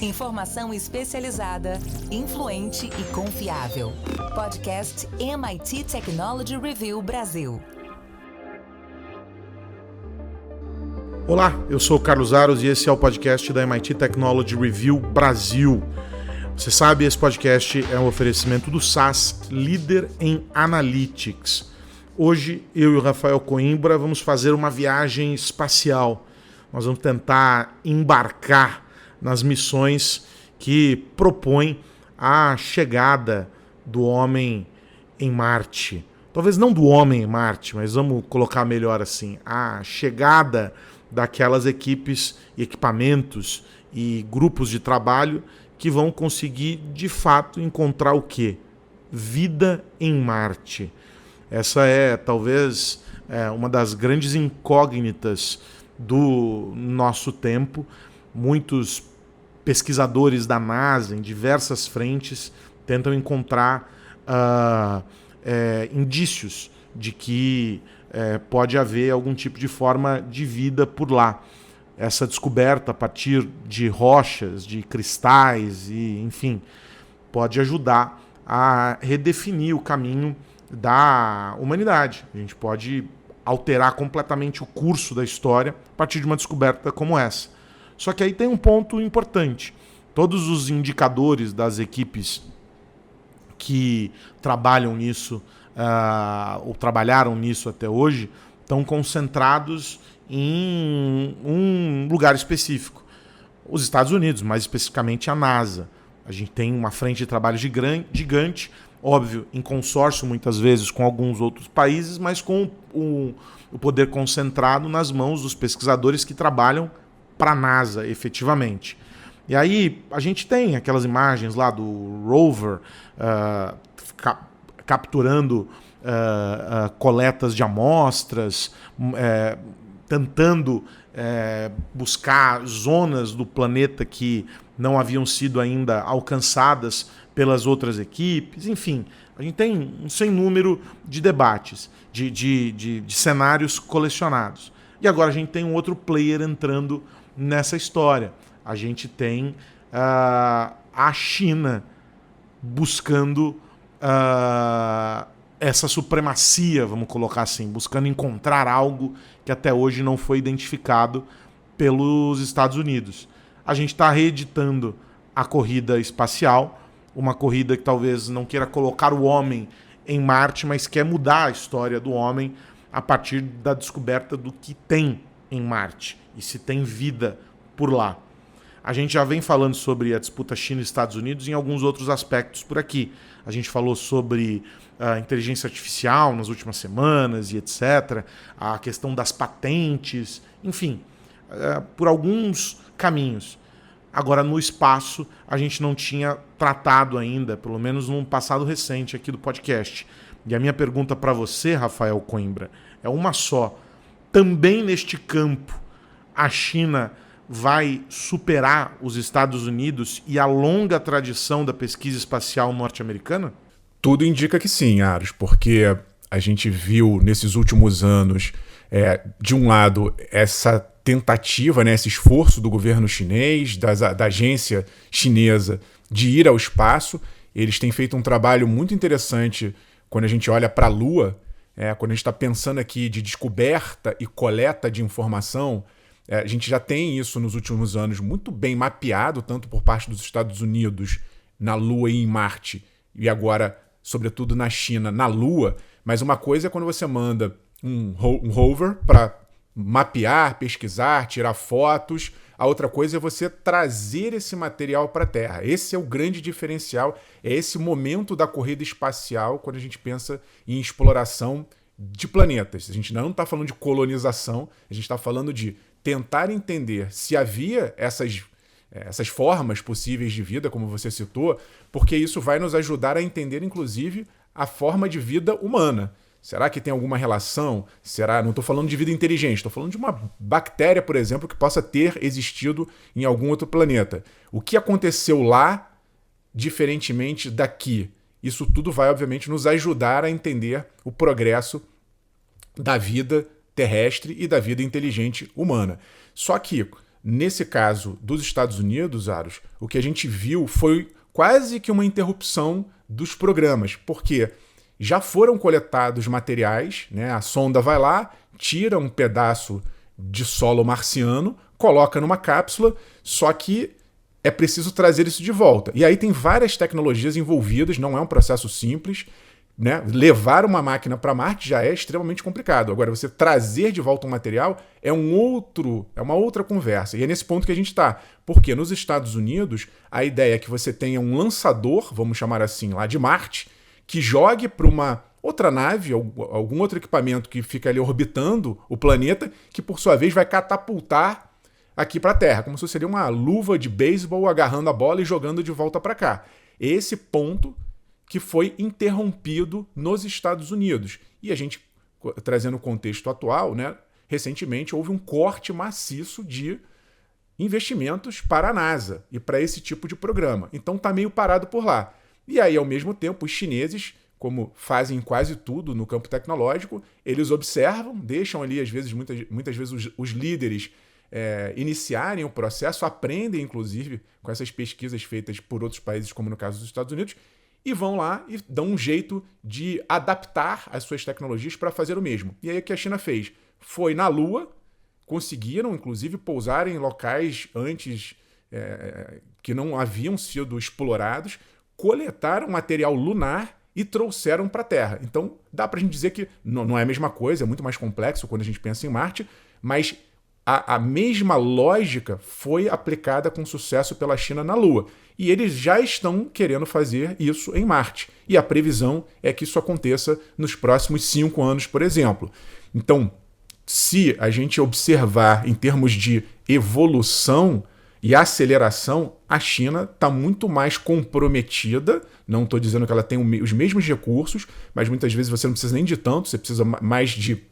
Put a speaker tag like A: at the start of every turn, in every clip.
A: Informação especializada, influente e confiável. Podcast MIT Technology Review Brasil.
B: Olá, eu sou o Carlos Aros e esse é o podcast da MIT Technology Review Brasil. Você sabe, esse podcast é um oferecimento do SAS, líder em Analytics. Hoje, eu e o Rafael Coimbra vamos fazer uma viagem espacial. Nós vamos tentar embarcar nas missões que propõem a chegada do homem em Marte. Talvez não do homem em Marte, mas vamos colocar melhor assim, a chegada daquelas equipes, equipamentos e grupos de trabalho que vão conseguir, de fato, encontrar o quê? Vida em Marte. Essa é, talvez, uma das grandes incógnitas do nosso tempo. Muitos pesquisadores da NASA, em diversas frentes, tentam encontrar indícios de que pode haver algum tipo de forma de vida por lá. Essa descoberta a partir de rochas, de cristais, e, enfim, pode ajudar a redefinir o caminho da humanidade. A gente pode alterar completamente o curso da história a partir de uma descoberta como essa. Só que aí tem um ponto importante. Todos os indicadores das equipes que trabalham nisso, ou trabalharam nisso até hoje, estão concentrados em um lugar específico. Os Estados Unidos, mais especificamente a NASA. A gente tem uma frente de trabalho gigante, óbvio, em consórcio muitas vezes com alguns outros países, mas com o poder concentrado nas mãos dos pesquisadores que trabalham para a NASA, efetivamente. E aí a gente tem aquelas imagens lá do rover capturando coletas de amostras, tentando buscar zonas do planeta que não haviam sido ainda alcançadas pelas outras equipes. Enfim, a gente tem um sem número de debates, de cenários colecionados. E agora a gente tem um outro player entrando nessa história. A gente tem a China buscando essa supremacia, vamos colocar assim, buscando encontrar algo que até hoje não foi identificado pelos Estados Unidos. A gente está reeditando a corrida espacial, uma corrida que talvez não queira colocar o homem em Marte, mas quer mudar a história do homem a partir da descoberta do que tem em Marte e se tem vida por lá. A gente já vem falando sobre a disputa China e Estados Unidos em alguns outros aspectos por aqui. A gente falou sobre a inteligência artificial nas últimas semanas e etc. A questão das patentes, enfim, por alguns caminhos. Agora, no espaço, a gente não tinha tratado ainda, pelo menos num passado recente aqui do podcast. E a minha pergunta para você, Rafael Coimbra, é uma só. Também neste campo, a China vai superar os Estados Unidos e a longa tradição da pesquisa espacial norte-americana?
C: Tudo indica que sim, Aros, porque a gente viu nesses últimos anos, de um lado, essa tentativa, esse esforço do governo chinês, da agência chinesa de ir ao espaço. Eles têm feito um trabalho muito interessante quando a gente olha para a Lua, quando a gente está pensando aqui de descoberta e coleta de informação. A gente já tem isso nos últimos anos muito bem mapeado, tanto por parte dos Estados Unidos na Lua e em Marte, e agora, sobretudo na China, na Lua. Mas uma coisa é quando você manda um rover para mapear, pesquisar, tirar fotos. A outra coisa é você trazer esse material para a Terra. Esse é o grande diferencial, é esse momento da corrida espacial quando a gente pensa em exploração de planetas. A gente não está falando de colonização, a gente está falando de tentar entender se havia essas formas possíveis de vida, como você citou, porque isso vai nos ajudar a entender, inclusive, a forma de vida humana. Será que tem alguma relação? Não estou falando de vida inteligente, estou falando de uma bactéria, por exemplo, que possa ter existido em algum outro planeta. O que aconteceu lá, diferentemente daqui? Isso tudo vai, obviamente, nos ajudar a entender o progresso da vida terrestre e da vida inteligente humana. Só que nesse caso dos Estados Unidos, Aros, o que a gente viu foi quase que uma interrupção dos programas, porque já foram coletados materiais, né? A sonda vai lá, tira um pedaço de solo marciano, coloca numa cápsula, só que é preciso trazer isso de volta. E aí tem várias tecnologias envolvidas, não é um processo simples, né? Levar uma máquina para Marte já é extremamente complicado. Agora, você trazer de volta um material é uma outra conversa. E é nesse ponto que a gente está. Porque nos Estados Unidos, a ideia é que você tenha um lançador, vamos chamar assim, lá de Marte, que jogue para uma outra nave, algum outro equipamento que fica ali orbitando o planeta, que por sua vez vai catapultar aqui para a Terra, como se seria uma luva de beisebol agarrando a bola e jogando de volta para cá. Esse ponto que foi interrompido nos Estados Unidos. E a gente, trazendo o contexto atual, né, recentemente houve um corte maciço de investimentos para a NASA e para esse tipo de programa. Então está meio parado por lá. E aí, ao mesmo tempo, os chineses, como fazem quase tudo no campo tecnológico, eles observam, deixam ali, às vezes, muitas vezes, os líderes iniciarem o processo, aprendem, inclusive, com essas pesquisas feitas por outros países, como no caso dos Estados Unidos, e vão lá e dão um jeito de adaptar as suas tecnologias para fazer o mesmo. E aí o que a China fez? Foi na Lua, conseguiram, inclusive, pousar em locais antes que não haviam sido explorados, coletaram material lunar e trouxeram para a Terra. Então, dá para a gente dizer que não é a mesma coisa, é muito mais complexo quando a gente pensa em Marte, mas a mesma lógica foi aplicada com sucesso pela China na Lua. E eles já estão querendo fazer isso em Marte. E a previsão é que isso aconteça nos próximos 5 anos, por exemplo. Então, se a gente observar em termos de evolução e aceleração, a China está muito mais comprometida. Não estou dizendo que ela tem os mesmos recursos, mas muitas vezes você não precisa nem de tanto, você precisa mais de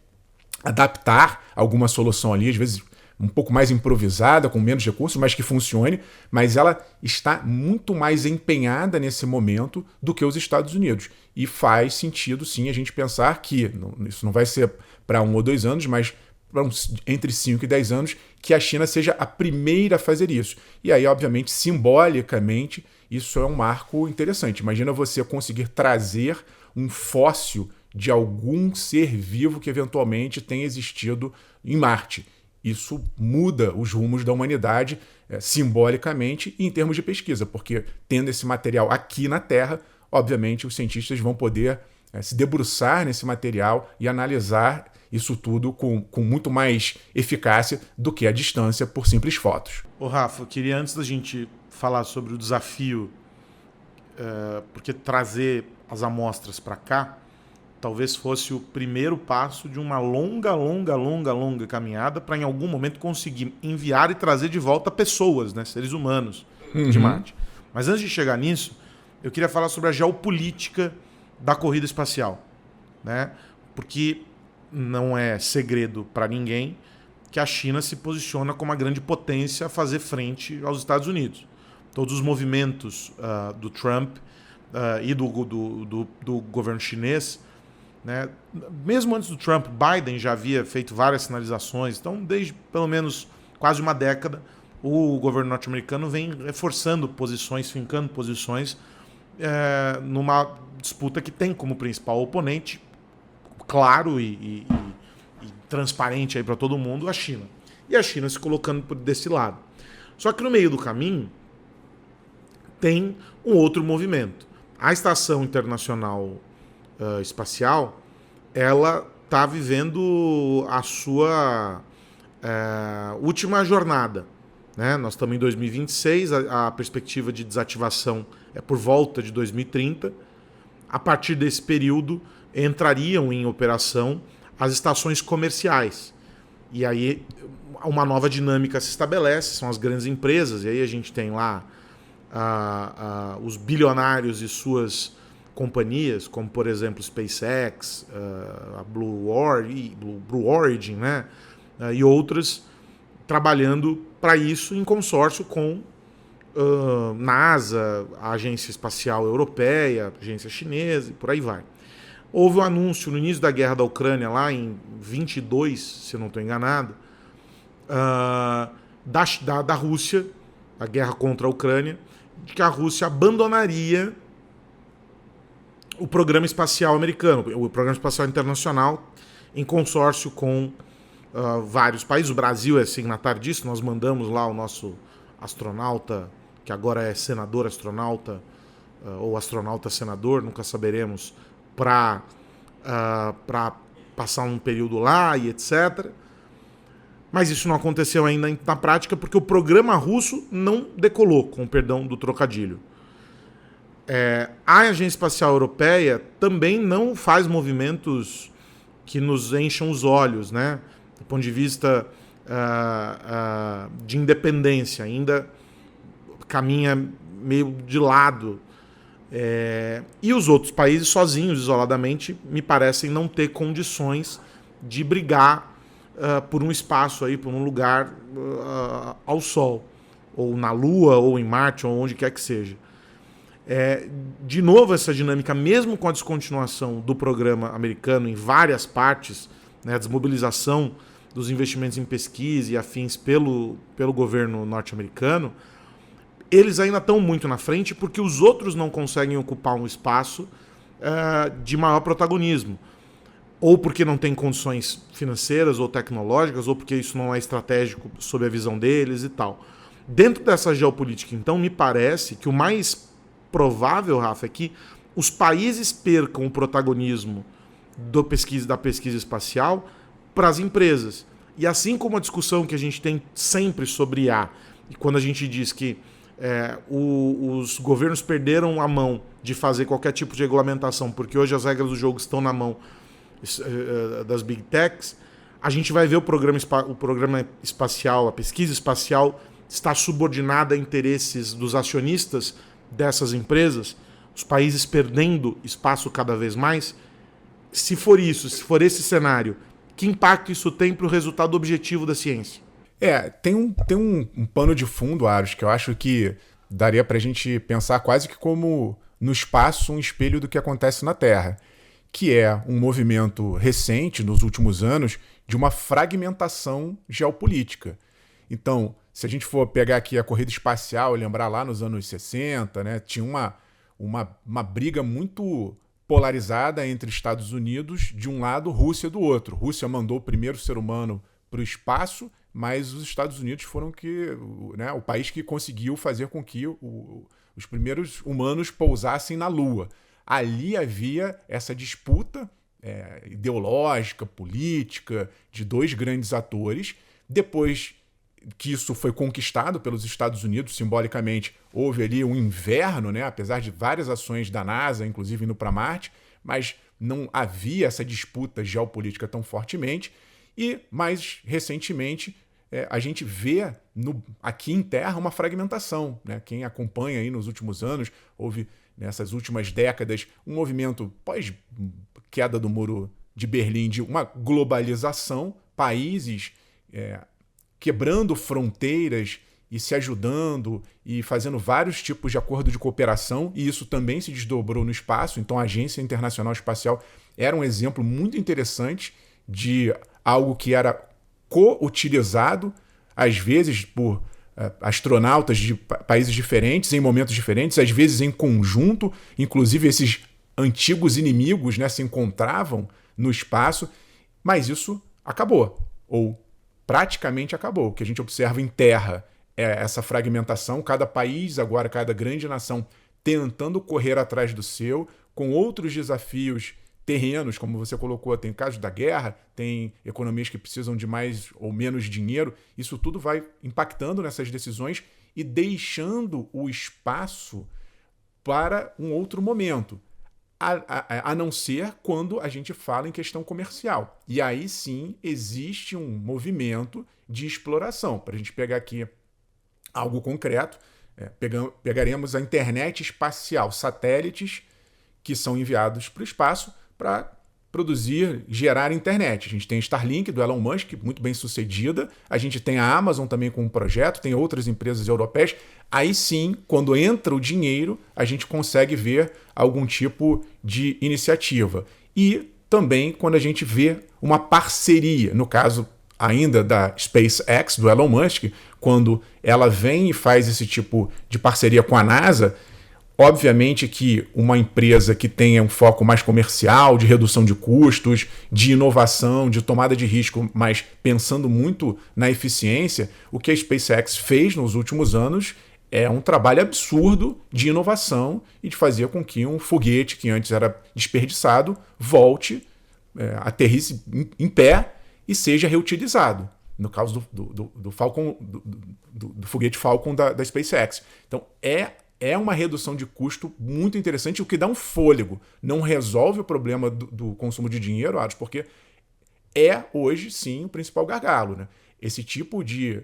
C: adaptar alguma solução ali, às vezes um pouco mais improvisada, com menos recursos, mas que funcione, mas ela está muito mais empenhada nesse momento do que os Estados Unidos. E faz sentido, sim, a gente pensar que, isso não vai ser para 1 ou 2 anos, mas para entre 5 e 10 anos, que a China seja a primeira a fazer isso. E aí, obviamente, simbolicamente, isso é um marco interessante. Imagina você conseguir trazer um fóssil de algum ser vivo que eventualmente tenha existido em Marte. Isso muda os rumos da humanidade simbolicamente e em termos de pesquisa, porque tendo esse material aqui na Terra, obviamente os cientistas vão poder se debruçar nesse material e analisar isso tudo com muito mais eficácia do que a distância por simples fotos.
B: Ô Rafa, eu queria, antes da gente falar sobre o desafio, porque trazer as amostras para cá talvez fosse o primeiro passo de uma longa caminhada para em algum momento conseguir enviar e trazer de volta pessoas, né, seres humanos de Marte. Mas antes de chegar nisso, eu queria falar sobre a geopolítica da corrida espacial, né? Porque não é segredo para ninguém que a China se posiciona como uma grande potência a fazer frente aos Estados Unidos. Todos os movimentos do Trump e do governo chinês, né? Mesmo antes do Trump, Biden já havia feito várias sinalizações. Então, desde pelo menos quase uma década, o governo norte-americano vem reforçando posições, fincando posições numa disputa que tem como principal oponente, claro e transparente para todo mundo, a China. E a China se colocando desse lado. Só que no meio do caminho tem um outro movimento. A Estação Internacional Espacial, ela está vivendo a sua última jornada, né? Nós estamos em 2026, a perspectiva de desativação é por volta de 2030. A partir desse período entrariam em operação as estações comerciais. E aí uma nova dinâmica se estabelece, são as grandes empresas, e aí a gente tem lá os bilionários e suas companhias, como por exemplo SpaceX, a Blue Origin, né? E outras, trabalhando para isso em consórcio com NASA, a Agência Espacial Europeia, a Agência Chinesa e por aí vai. Houve um anúncio no início da guerra da Ucrânia, lá em 22, se eu não estou enganado, da Rússia, a guerra contra a Ucrânia, de que a Rússia abandonaria o programa espacial americano, o programa espacial internacional, em consórcio com vários países. O Brasil é signatário disso, nós mandamos lá o nosso astronauta, que agora é senador astronauta, ou astronauta senador, nunca saberemos, para passar um período lá e etc. Mas isso não aconteceu ainda na prática porque o programa russo não decolou, com o perdão do trocadilho. A Agência Espacial Europeia também não faz movimentos que nos encham os olhos, né? Do ponto de vista de independência, ainda caminha meio de lado. E os outros países, sozinhos, isoladamente, me parecem não ter condições de brigar por um espaço, aí, por um lugar ao Sol, ou na Lua, ou em Marte, ou onde quer que seja. De novo, essa dinâmica, mesmo com a descontinuação do programa americano em várias partes, né, a desmobilização dos investimentos em pesquisa e afins pelo governo norte-americano, eles ainda estão muito na frente porque os outros não conseguem ocupar um espaço de maior protagonismo. Ou porque não tem condições financeiras ou tecnológicas, ou porque isso não é estratégico sob a visão deles e tal. Dentro dessa geopolítica, então, me parece que o mais provável, Rafa, é que os países percam o protagonismo da pesquisa espacial para as empresas. E assim como a discussão que a gente tem sempre sobre IA, e quando a gente diz que os governos perderam a mão de fazer qualquer tipo de regulamentação, porque hoje as regras do jogo estão na mão das Big Techs, a gente vai ver o programa espacial, a pesquisa espacial, está subordinada a interesses dos acionistas dessas empresas, os países perdendo espaço cada vez mais. Se for isso, se for esse cenário, que impacto isso tem para o resultado objetivo da ciência?
C: Tem um pano de fundo, Aros, que eu acho que daria para a gente pensar quase que como no espaço um espelho do que acontece na Terra, que é um movimento recente, nos últimos anos, de uma fragmentação geopolítica. Então, se a gente for pegar aqui a corrida espacial e lembrar lá nos anos 60, né, tinha uma briga muito polarizada entre Estados Unidos de um lado, Rússia do outro. Rússia mandou o primeiro ser humano para o espaço, mas os Estados Unidos foram o país que conseguiu fazer com que os primeiros humanos pousassem na Lua. Ali havia essa disputa ideológica, política, de dois grandes atores. Depois que isso foi conquistado pelos Estados Unidos, simbolicamente, houve ali um inverno, né, apesar de várias ações da NASA, inclusive indo para Marte, mas não havia essa disputa geopolítica tão fortemente. E, mais recentemente, a gente vê aqui em Terra uma fragmentação, né? Quem acompanha aí nos últimos anos, houve nessas últimas décadas um movimento pós-queda do Muro de Berlim de uma globalização, países quebrando fronteiras e se ajudando e fazendo vários tipos de acordo de cooperação, e isso também se desdobrou no espaço. Então a Agência Internacional Espacial era um exemplo muito interessante de algo que era co-utilizado, às vezes por astronautas de países diferentes, em momentos diferentes, às vezes em conjunto. Inclusive esses antigos inimigos, né, se encontravam no espaço, mas isso acabou, ou praticamente acabou. O que a gente observa em Terra é essa fragmentação, cada país agora, cada grande nação tentando correr atrás do seu, com outros desafios terrenos, como você colocou, tem casos da guerra, tem economias que precisam de mais ou menos dinheiro. Isso tudo vai impactando nessas decisões e deixando o espaço para um outro momento, a não ser quando a gente fala em questão comercial. E aí sim existe um movimento de exploração. Para a gente pegar aqui algo concreto, pegaremos a internet espacial, satélites que são enviados para o espaço para gerar internet. A gente tem a Starlink, do Elon Musk, muito bem sucedida. A gente tem a Amazon também com um projeto, tem outras empresas europeias. Aí sim, quando entra o dinheiro, a gente consegue ver algum tipo de iniciativa. E também quando a gente vê uma parceria, no caso ainda da SpaceX, do Elon Musk, quando ela vem e faz esse tipo de parceria com a NASA, obviamente que uma empresa que tenha um foco mais comercial, de redução de custos, de inovação, de tomada de risco, mas pensando muito na eficiência, o que a SpaceX fez nos últimos anos é um trabalho absurdo de inovação e de fazer com que um foguete que antes era desperdiçado volte, aterrisse em pé e seja reutilizado. No caso do Falcon, do foguete Falcon da SpaceX. Então, é uma redução de custo muito interessante, o que dá um fôlego. Não resolve o problema do consumo de dinheiro, Aros, porque é hoje, sim, o principal gargalo, né? Esse tipo de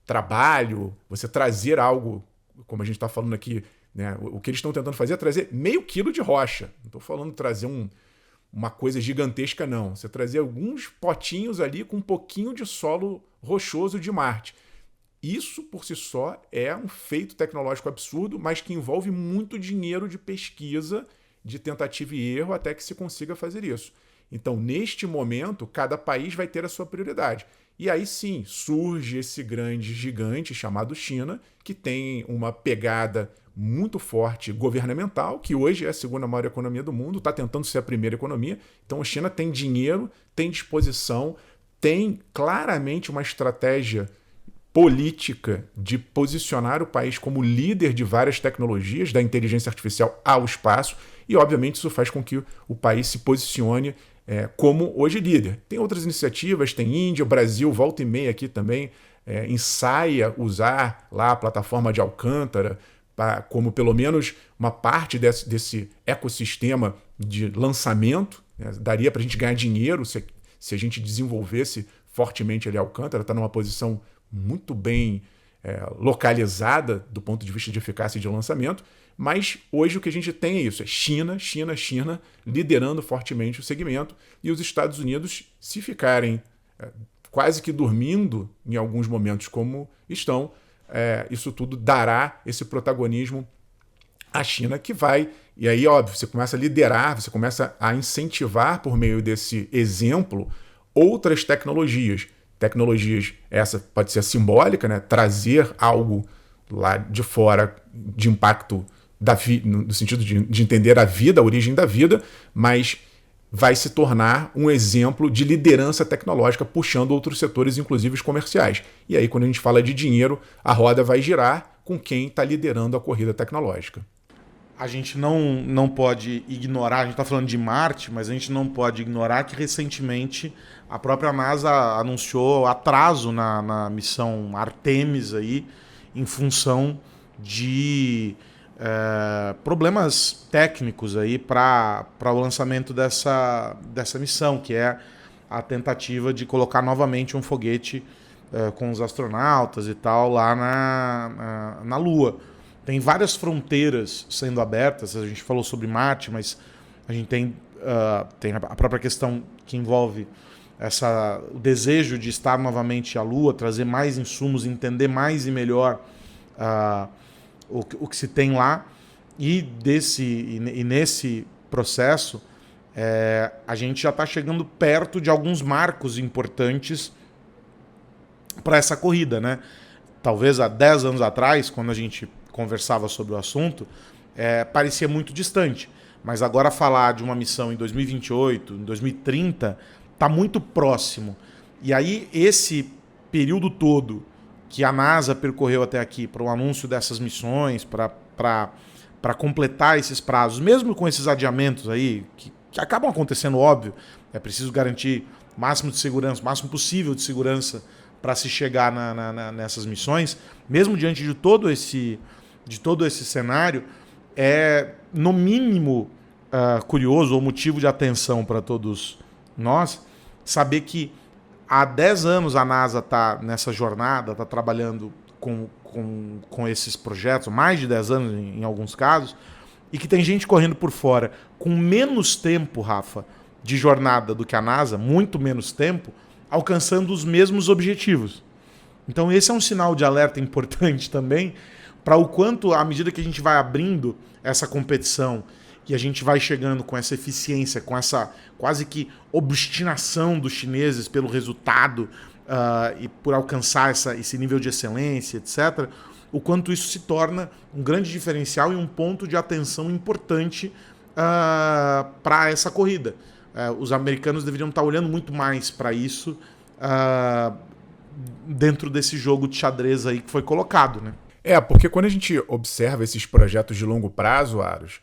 C: trabalho, você trazer algo, como a gente está falando aqui, né? O que eles estão tentando fazer é trazer meio quilo de rocha. Não estou falando trazer uma coisa gigantesca, não. Você trazer alguns potinhos ali com um pouquinho de solo rochoso de Marte. Isso, por si só, é um feito tecnológico absurdo, mas que envolve muito dinheiro de pesquisa, de tentativa e erro, até que se consiga fazer isso. Então, neste momento, cada país vai ter a sua prioridade. E aí sim, surge esse grande gigante chamado China, que tem uma pegada muito forte governamental, que hoje é a segunda maior economia do mundo, está tentando ser a primeira economia. Então a China tem dinheiro, tem disposição, tem claramente uma estratégia política de posicionar o país como líder de várias tecnologias, da inteligência artificial ao espaço, e obviamente isso faz com que o país se posicione como hoje líder. Tem outras iniciativas, tem Índia, o Brasil, volta e meia aqui também, ensaia usar lá a plataforma de Alcântara como pelo menos uma parte desse ecossistema de lançamento, né? Daria para a gente ganhar dinheiro se a gente desenvolvesse fortemente ali Alcântara, está numa posição muito bem localizada do ponto de vista de eficácia de lançamento, mas hoje o que a gente tem é isso, é China liderando fortemente o segmento, e os Estados Unidos, se ficarem quase que dormindo em alguns momentos como estão, isso tudo dará esse protagonismo à China, que vai, e aí óbvio, você começa a liderar, você começa a incentivar por meio desse exemplo outras tecnologias. Tecnologias, essa pode ser simbólica, né? Trazer algo lá de fora de impacto no sentido de entender a vida, a origem da vida, mas vai se tornar um exemplo de liderança tecnológica, puxando outros setores, inclusive os comerciais. E aí, quando a gente fala de dinheiro, a roda vai girar com quem está liderando a corrida tecnológica.
B: A gente não pode ignorar, a gente está falando de Marte, mas a gente não pode ignorar que recentemente a própria NASA anunciou atraso na missão Artemis aí, em função de problemas técnicos aí para o lançamento dessa missão, que é a tentativa de colocar novamente um foguete com os astronautas e tal lá na Lua. Tem várias fronteiras sendo abertas, a gente falou sobre Marte, mas a gente tem a própria questão que envolve o desejo de estar novamente à Lua, trazer mais insumos, entender mais e melhor o que se tem lá. E nesse processo, a gente já está chegando perto de alguns marcos importantes para essa corrida, né? Talvez há 10 anos atrás, quando a gente conversava sobre o assunto, parecia muito distante. Mas agora falar de uma missão em 2028, em 2030, está muito próximo. E aí esse período todo que a NASA percorreu até aqui para o anúncio dessas missões, para completar esses prazos, mesmo com esses adiamentos aí, que acabam acontecendo, óbvio, é preciso garantir o máximo de segurança, o máximo possível de segurança para se chegar nessas missões, mesmo diante de todo esse cenário, é no mínimo curioso ou motivo de atenção para todos nós saber que há 10 anos a NASA está nessa jornada, está trabalhando com esses projetos, mais de 10 anos em alguns casos, e que tem gente correndo por fora com menos tempo, Rafa, de jornada do que a NASA, muito menos tempo, alcançando os mesmos objetivos. Então esse é um sinal de alerta importante também para o quanto, à medida que a gente vai abrindo essa competição e a gente vai chegando com essa eficiência, com essa quase que obstinação dos chineses pelo resultado e por alcançar esse nível de excelência, etc., o quanto isso se torna um grande diferencial e um ponto de atenção importante para essa corrida. Os americanos deveriam estar olhando muito mais para isso dentro desse jogo de xadrez aí que foi colocado, né?
C: Porque quando a gente observa esses projetos de longo prazo, Aros,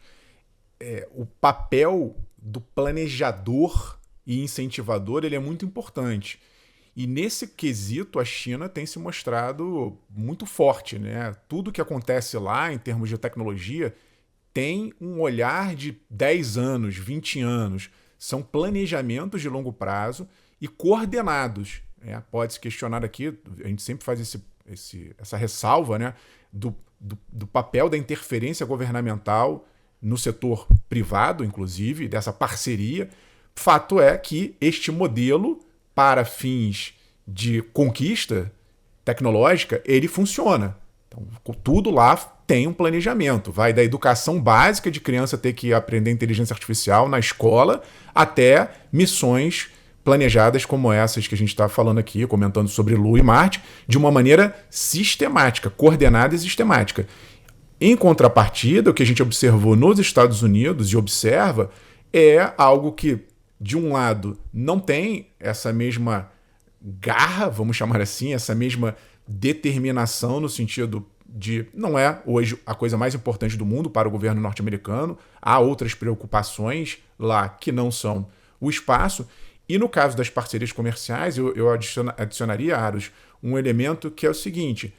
C: o papel do planejador e incentivador ele é muito importante. E nesse quesito, a China tem se mostrado muito forte, né? Tudo que acontece lá, em termos de tecnologia, tem um olhar de 10 anos, 20 anos. São planejamentos de longo prazo e coordenados. Pode-se questionar aqui, a gente sempre faz essa ressalva, né, do papel da interferência governamental no setor privado, inclusive, dessa parceria. Fato é que este modelo, para fins de conquista tecnológica, ele funciona. Então, tudo lá tem um planejamento. Vai da educação básica de criança ter que aprender inteligência artificial na escola até missões planejadas como essas que a gente está falando aqui, comentando sobre Lua e Marte, de uma maneira sistemática, coordenada e sistemática. Em contrapartida, o que a gente observou nos Estados Unidos e observa é algo que, de um lado, não tem essa mesma garra, vamos chamar assim, essa mesma determinação no sentido de não é hoje a coisa mais importante do mundo para o governo norte-americano, há outras preocupações lá que não são o espaço. E no caso das parcerias comerciais, eu adicionaria, Aros, um elemento que é o seguinte: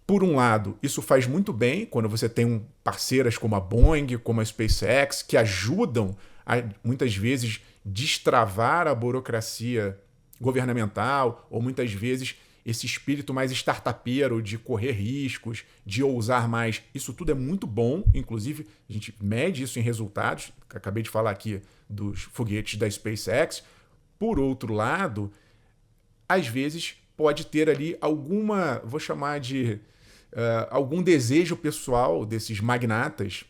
C: por um lado, isso faz muito bem quando você tem parceiras como a Boeing, como a SpaceX, que ajudam a, muitas vezes, destravar a burocracia governamental, ou muitas vezes esse espírito mais startupeiro de correr riscos, de ousar mais. Isso tudo é muito bom, inclusive a gente mede isso em resultados. Acabei de falar aqui dos foguetes da SpaceX. Por outro lado, às vezes pode ter ali alguma, vou chamar de algum desejo pessoal desses magnatas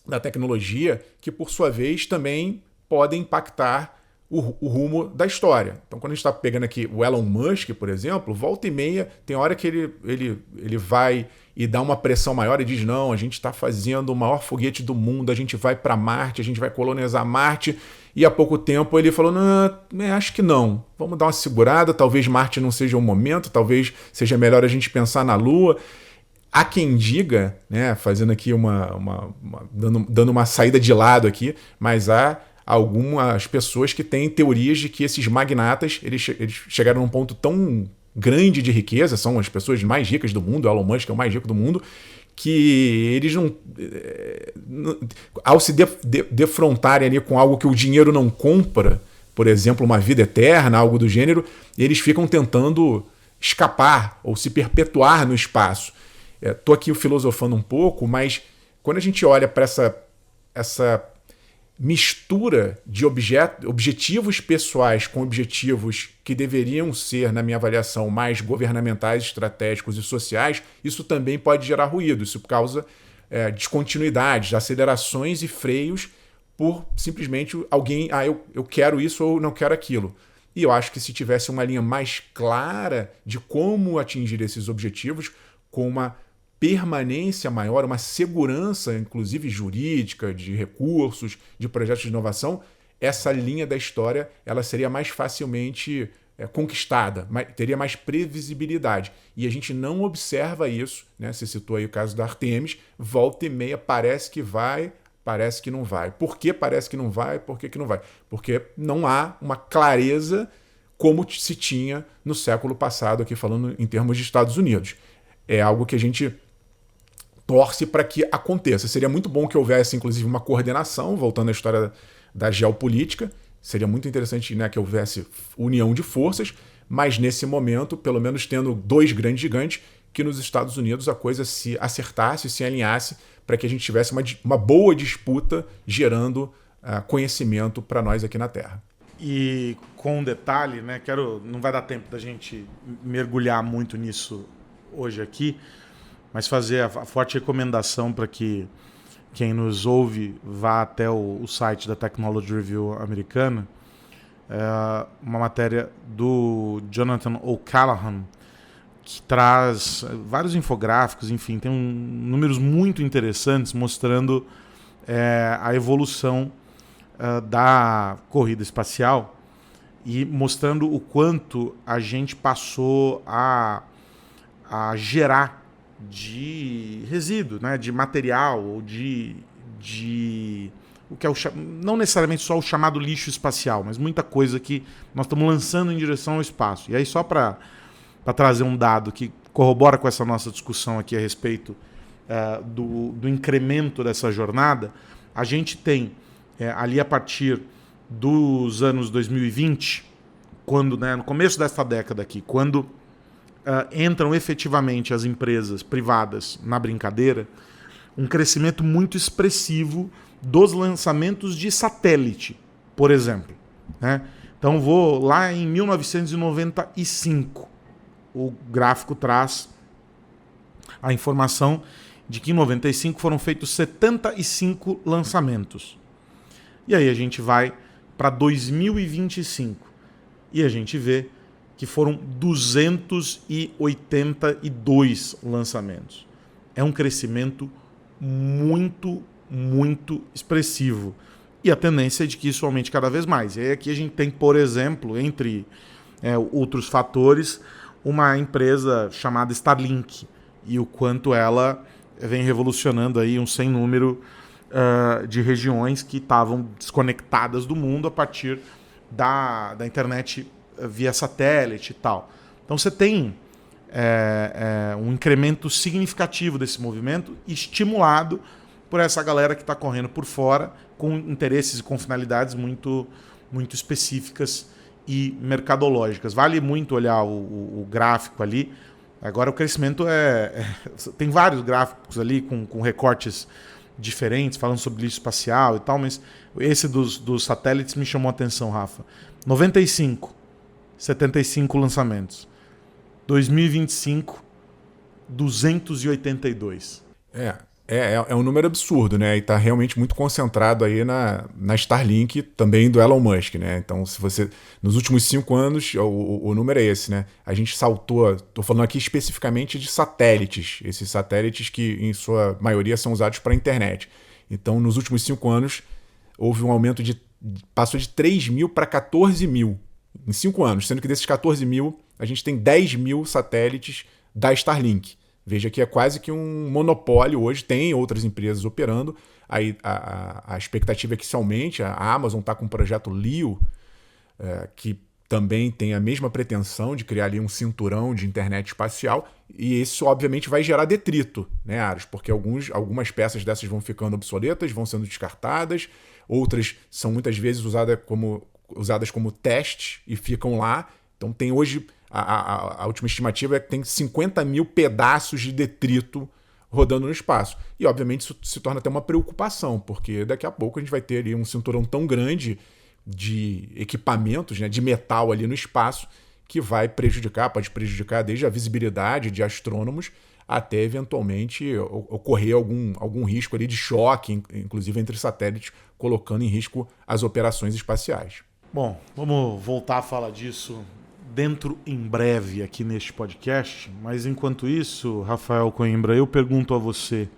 C: da tecnologia que, por sua vez, também podem impactar o rumo da história. Então, quando a gente está pegando aqui o Elon Musk, por exemplo, volta e meia, tem hora que ele vai e dá uma pressão maior e diz: não, a gente está fazendo o maior foguete do mundo, a gente vai para Marte, a gente vai colonizar Marte. E há pouco tempo ele falou: não, acho que não, vamos dar uma segurada, talvez Marte não seja o momento, talvez seja melhor a gente pensar na Lua. Há quem diga, né, fazendo aqui dando uma saída de lado aqui, mas há algumas pessoas que têm teorias de que esses magnatas eles chegaram num ponto tão grande de riqueza, são as pessoas mais ricas do mundo, o Elon Musk é o mais rico do mundo, que eles não, ao se defrontarem ali com algo que o dinheiro não compra, por exemplo, uma vida eterna, algo do gênero, eles ficam tentando escapar ou se perpetuar no espaço. Estou aqui filosofando um pouco, mas quando a gente olha para essa mistura de objetivos pessoais com objetivos que deveriam ser, na minha avaliação, mais governamentais, estratégicos e sociais, isso também pode gerar ruído. Isso causa descontinuidades, acelerações e freios por simplesmente alguém, eu quero isso ou não quero aquilo. E eu acho que se tivesse uma linha mais clara de como atingir esses objetivos, com uma permanência maior, uma segurança, inclusive jurídica, de recursos, de projetos de inovação, essa linha da história ela seria mais facilmente conquistada, teria mais previsibilidade. E a gente não observa isso, né? Você citou aí o caso da Artemis, volta e meia parece que vai, parece que não vai. Por que parece que não vai? Por que não vai? Porque não há uma clareza como se tinha no século passado, aqui falando em termos de Estados Unidos. É algo que a gente torce para que aconteça. Seria muito bom que houvesse, inclusive, uma coordenação, voltando à história da geopolítica. Seria muito interessante, né, que houvesse união de forças, mas nesse momento, pelo menos tendo dois grandes gigantes, que nos Estados Unidos a coisa se acertasse, se alinhasse, para que a gente tivesse uma boa disputa gerando conhecimento para nós aqui na Terra.
B: E com um detalhe, né, não vai dar tempo da gente mergulhar muito nisso hoje aqui, mas fazer a forte recomendação para que quem nos ouve vá até o site da Technology Review americana. uma matéria do Jonathan O'Callaghan, que traz vários infográficos, enfim, tem números muito interessantes mostrando a evolução da corrida espacial e mostrando o quanto a gente passou a gerar de resíduo, né, de material, ou de o que é não necessariamente só o chamado lixo espacial, mas muita coisa que nós estamos lançando em direção ao espaço. E aí, só para trazer um dado que corrobora com essa nossa discussão aqui a respeito do incremento dessa jornada, a gente tem ali a partir dos anos 2020, quando, né, no começo desta década aqui, quando entram efetivamente as empresas privadas na brincadeira, um crescimento muito expressivo dos lançamentos de satélite, por exemplo, né? Então vou lá em 1995, o gráfico traz a informação de que em 95 foram feitos 75 lançamentos. E aí a gente vai para 2025 e a gente vê que foram 282 lançamentos. É um crescimento muito, muito expressivo. E a tendência é de que isso aumente cada vez mais. E aí aqui a gente tem, por exemplo, entre outros fatores, uma empresa chamada Starlink e o quanto ela vem revolucionando aí um sem número de regiões que estavam desconectadas do mundo a partir da internet via satélite e tal. Então você tem um incremento significativo desse movimento, estimulado por essa galera que está correndo por fora, com interesses e com finalidades muito, muito específicas e mercadológicas. Vale muito olhar o gráfico ali. Agora o crescimento tem vários gráficos ali com recortes diferentes, falando sobre lixo espacial e tal, mas esse dos satélites me chamou a atenção, Rafa. 95, 75 lançamentos. 2025, 282.
C: É um número absurdo, né? E tá realmente muito concentrado aí na Starlink, também do Elon Musk, né? Então, se você... Nos últimos 5 anos, o número é esse, né? A gente saltou... Tô falando aqui especificamente de satélites. Esses satélites que, em sua maioria, são usados para a internet. Então, nos últimos 5 anos, houve um aumento passou de 3 mil para 14 mil em 5 anos. Sendo que desses 14 mil, a gente tem 10 mil satélites da Starlink. Veja que é quase que um monopólio hoje, tem outras empresas operando, aí a expectativa é que isso aumente, a Amazon está com o projeto LEO, que também tem a mesma pretensão de criar ali um cinturão de internet espacial, e isso obviamente vai gerar detrito, né, Aros? Porque algumas peças dessas vão ficando obsoletas, vão sendo descartadas, outras são muitas vezes usadas como teste e ficam lá. Então tem hoje... A última estimativa é que tem 50 mil pedaços de detrito rodando no espaço. E, obviamente, isso se torna até uma preocupação, porque daqui a pouco a gente vai ter ali um cinturão tão grande de equipamentos, né, de metal ali no espaço, que pode prejudicar desde a visibilidade de astrônomos até, eventualmente, ocorrer algum risco ali de choque, inclusive entre satélites, colocando em risco as operações espaciais.
B: Bom, vamos voltar a falar disso dentro em breve aqui neste podcast, mas enquanto isso, Rafael Coimbra, eu pergunto a você,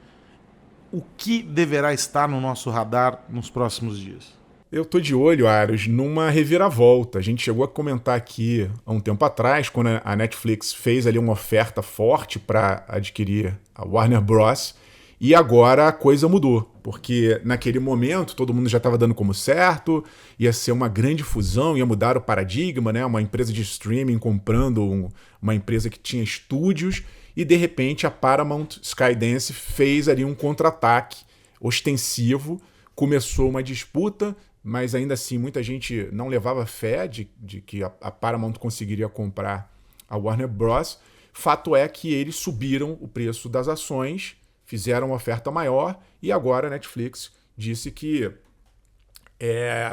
B: o que deverá estar no nosso radar nos próximos dias?
C: Eu tô de olho, Aros, numa reviravolta. A gente chegou a comentar aqui há um tempo atrás, quando a Netflix fez ali uma oferta forte para adquirir a Warner Bros. E agora a coisa mudou, porque naquele momento todo mundo já estava dando como certo, ia ser uma grande fusão, ia mudar o paradigma, né? Uma empresa de streaming comprando uma empresa que tinha estúdios, e de repente a Paramount Skydance fez ali um contra-ataque ostensivo, começou uma disputa, mas ainda assim muita gente não levava fé de que a Paramount conseguiria comprar a Warner Bros. Fato é que eles subiram o preço das ações, fizeram uma oferta maior, e agora a Netflix disse que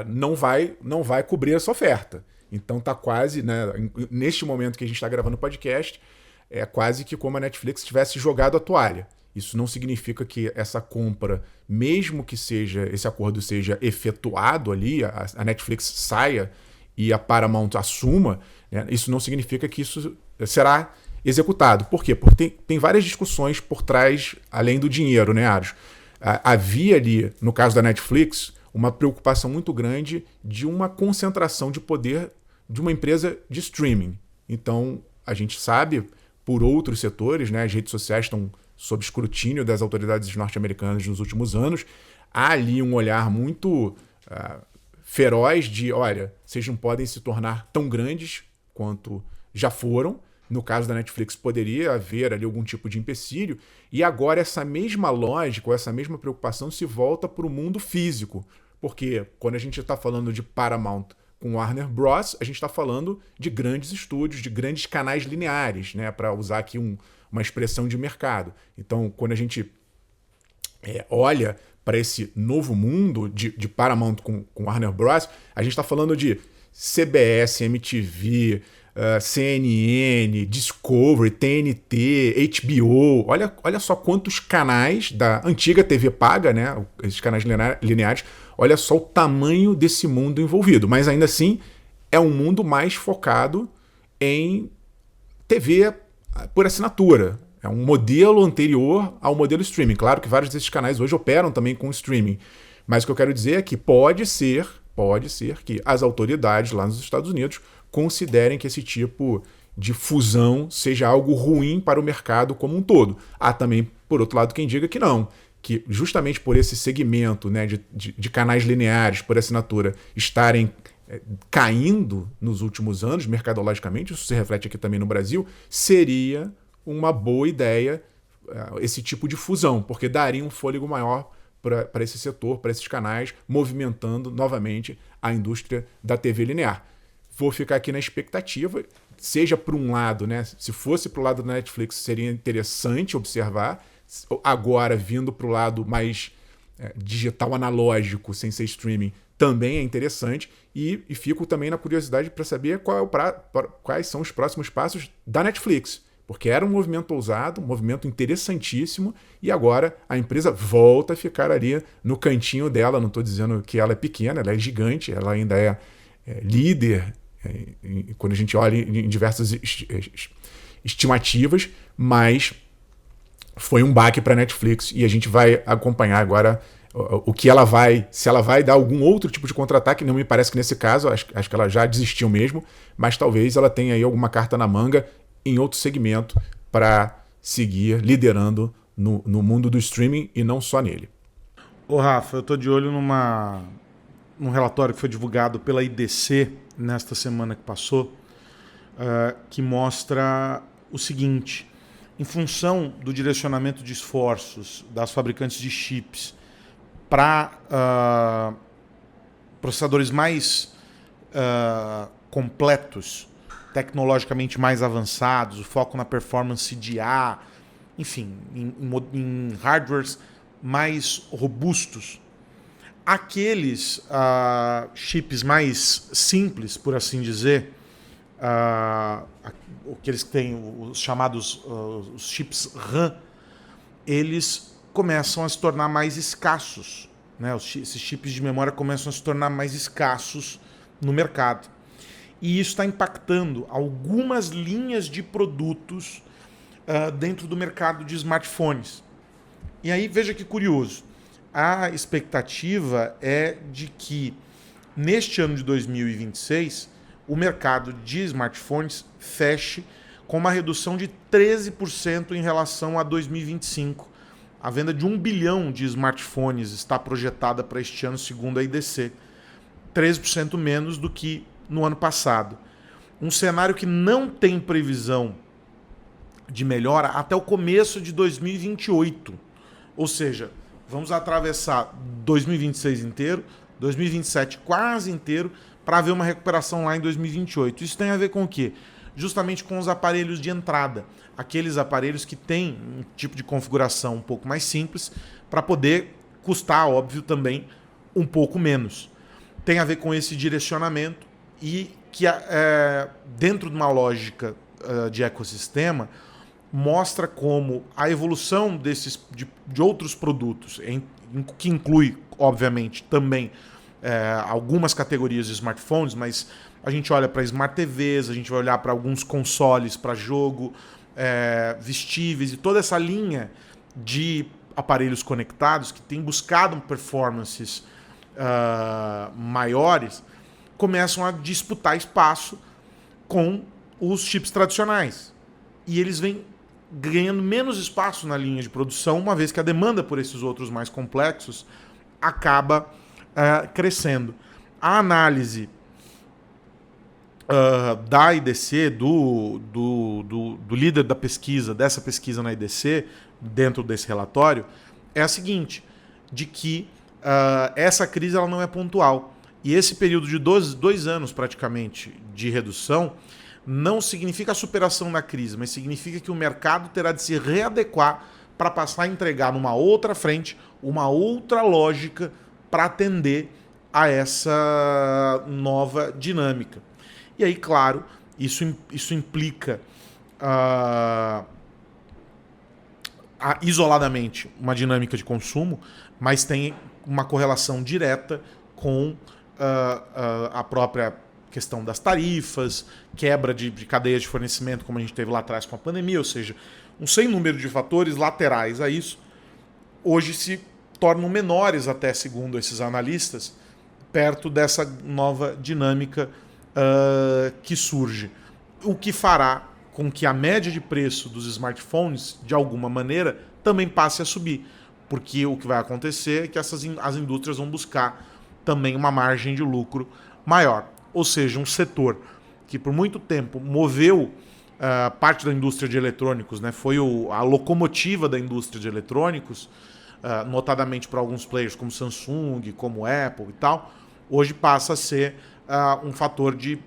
C: não vai cobrir essa oferta. Então está quase, né, neste momento que a gente está gravando o podcast, é quase que como a Netflix tivesse jogado a toalha. Isso não significa que essa compra, mesmo que esse acordo seja efetuado ali, a Netflix saia e a Paramount assuma, né, isso não significa que isso será executado. Por quê? Porque tem várias discussões por trás, além do dinheiro, né, Aros? Havia ali, no caso da Netflix, uma preocupação muito grande de uma concentração de poder de uma empresa de streaming. Então, a gente sabe, por outros setores, né, as redes sociais estão sob escrutínio das autoridades norte-americanas nos últimos anos, há ali um olhar muito feroz de, olha, vocês não podem se tornar tão grandes quanto já foram. No caso da Netflix, poderia haver ali algum tipo de empecilho, e agora essa mesma lógica, ou essa mesma preocupação se volta para o mundo físico. Porque quando a gente está falando de Paramount com Warner Bros., a gente está falando de grandes estúdios, de grandes canais lineares, né, para usar aqui uma expressão de mercado. Então, quando a gente olha para esse novo mundo de Paramount com Warner Bros., a gente está falando de CBS, MTV, CNN, Discovery, TNT, HBO. Olha só quantos canais da antiga TV paga, né, esses canais lineares. Olha só o tamanho desse mundo envolvido. Mas ainda assim, é um mundo mais focado em TV por assinatura. É um modelo anterior ao modelo streaming. Claro que vários desses canais hoje operam também com streaming. Mas o que eu quero dizer é que pode ser que as autoridades lá nos Estados Unidos considerem que esse tipo de fusão seja algo ruim para o mercado como um todo. Há também, por outro lado, quem diga que não, que justamente por esse segmento, né, de canais lineares por assinatura estarem caindo nos últimos anos, mercadologicamente, isso se reflete aqui também no Brasil, seria uma boa ideia esse tipo de fusão, porque daria um fôlego maior para esse setor, para esses canais, movimentando novamente a indústria da TV linear. Vou ficar aqui na expectativa, seja por um lado, né? Se fosse para o lado da Netflix, seria interessante observar. Agora, vindo para o lado mais digital analógico, sem ser streaming, também é interessante. E fico também na curiosidade para saber quais são os próximos passos da Netflix. Porque era um movimento ousado, um movimento interessantíssimo, e agora a empresa volta a ficar ali no cantinho dela. Não estou dizendo que ela é pequena, ela é gigante, ela ainda é líder quando a gente olha em diversas estimativas, mas foi um baque para a Netflix e a gente vai acompanhar agora o que ela vai, se ela vai dar algum outro tipo de contra-ataque. Não me parece que nesse caso, acho que ela já desistiu mesmo, mas talvez ela tenha aí alguma carta na manga em outro segmento para seguir liderando no mundo do streaming e não só nele.
B: Ô Rafa, eu estou de olho num relatório que foi divulgado pela IDC nesta semana que passou, que mostra o seguinte: em função do direcionamento de esforços das fabricantes de chips para processadores mais completos, tecnologicamente mais avançados, o foco na performance de IA, enfim, em hardwares mais robustos, aqueles chips mais simples, por assim dizer, aqueles que têm os chamados os chips RAM, eles começam a se tornar mais escassos, né? Esses chips de memória começam a se tornar mais escassos no mercado. E isso está impactando algumas linhas de produtos dentro do mercado de smartphones. E aí, veja que curioso. A expectativa é de que, neste ano de 2026, o mercado de smartphones feche com uma redução de 13% em relação a 2025. A venda de 1 bilhão de smartphones está projetada para este ano, segundo a IDC. 13% menos do que no ano passado. Um cenário que não tem previsão de melhora até o começo de 2028. Ou seja, vamos atravessar 2026 inteiro, 2027 quase inteiro, para ver uma recuperação lá em 2028. Isso tem a ver com o quê? Justamente com os aparelhos de entrada. Aqueles aparelhos que têm um tipo de configuração um pouco mais simples, para poder custar, óbvio, também um pouco menos. Tem a ver com esse direcionamento e que, dentro de uma lógica de ecossistema, mostra como a evolução de outros produtos, que inclui, obviamente, também algumas categorias de smartphones, mas a gente olha para Smart TVs, a gente vai olhar para alguns consoles para jogo, vestíveis e toda essa linha de aparelhos conectados que tem buscado performances maiores, começam a disputar espaço com os chips tradicionais. E eles vêm ganhando menos espaço na linha de produção, uma vez que a demanda por esses outros mais complexos acaba crescendo. A análise da IDC, do líder da pesquisa, dessa pesquisa na IDC, dentro desse relatório, é a seguinte, de que essa crise ela não é pontual. E esse período de 2 anos, praticamente, de redução, não significa a superação da crise, mas significa que o mercado terá de se readequar para passar a entregar numa outra frente, uma outra lógica para atender a essa nova dinâmica. E aí, claro, isso implica isoladamente uma dinâmica de consumo, mas tem uma correlação direta com a própria questão das tarifas, quebra de cadeias de fornecimento, como a gente teve lá atrás com a pandemia, ou seja, um sem número de fatores laterais a isso, hoje se tornam menores até, segundo esses analistas, perto dessa nova dinâmica que surge. O que fará com que a média de preço dos smartphones, de alguma maneira, também passe a subir. Porque o que vai acontecer é que as indústrias vão buscar também uma margem de lucro maior. Ou seja, um setor que por muito tempo moveu parte da indústria de eletrônicos, né? Foi a locomotiva da indústria de eletrônicos, notadamente para alguns players como Samsung, como Apple e tal, hoje passa a ser um fator de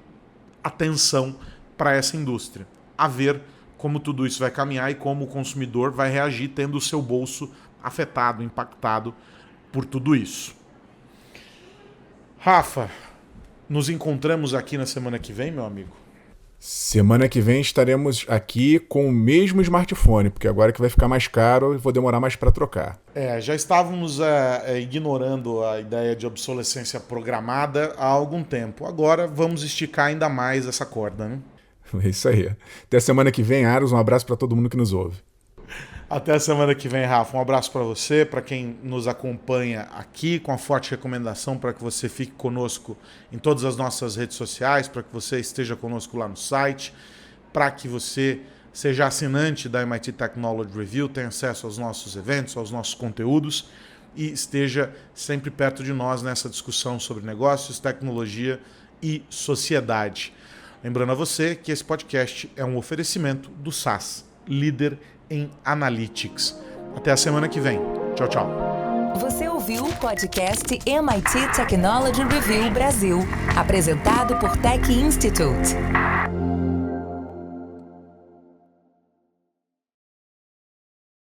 B: atenção para essa indústria. A ver como tudo isso vai caminhar e como o consumidor vai reagir tendo o seu bolso afetado, impactado por tudo isso. Rafa, nos encontramos aqui na semana que vem, meu amigo?
C: Semana que vem estaremos aqui com o mesmo smartphone, porque agora que vai ficar mais caro e vou demorar mais para trocar.
B: Já estávamos ignorando a ideia de obsolescência programada há algum tempo. Agora vamos esticar ainda mais essa corda, né?
C: É isso aí. Até semana que vem, Aros. Um abraço para todo mundo que nos ouve.
B: Até a semana que vem, Rafa. Um abraço para você, para quem nos acompanha aqui, com a forte recomendação para que você fique conosco em todas as nossas redes sociais, para que você esteja conosco lá no site, para que você seja assinante da MIT Technology Review, tenha acesso aos nossos eventos, aos nossos conteúdos e esteja sempre perto de nós nessa discussão sobre negócios, tecnologia e sociedade. Lembrando a você que esse podcast é um oferecimento do SAS, líder em Analytics. Até a semana que vem. Tchau, tchau.
A: Você ouviu o podcast MIT Technology Review Brasil, apresentado por Tech Institute.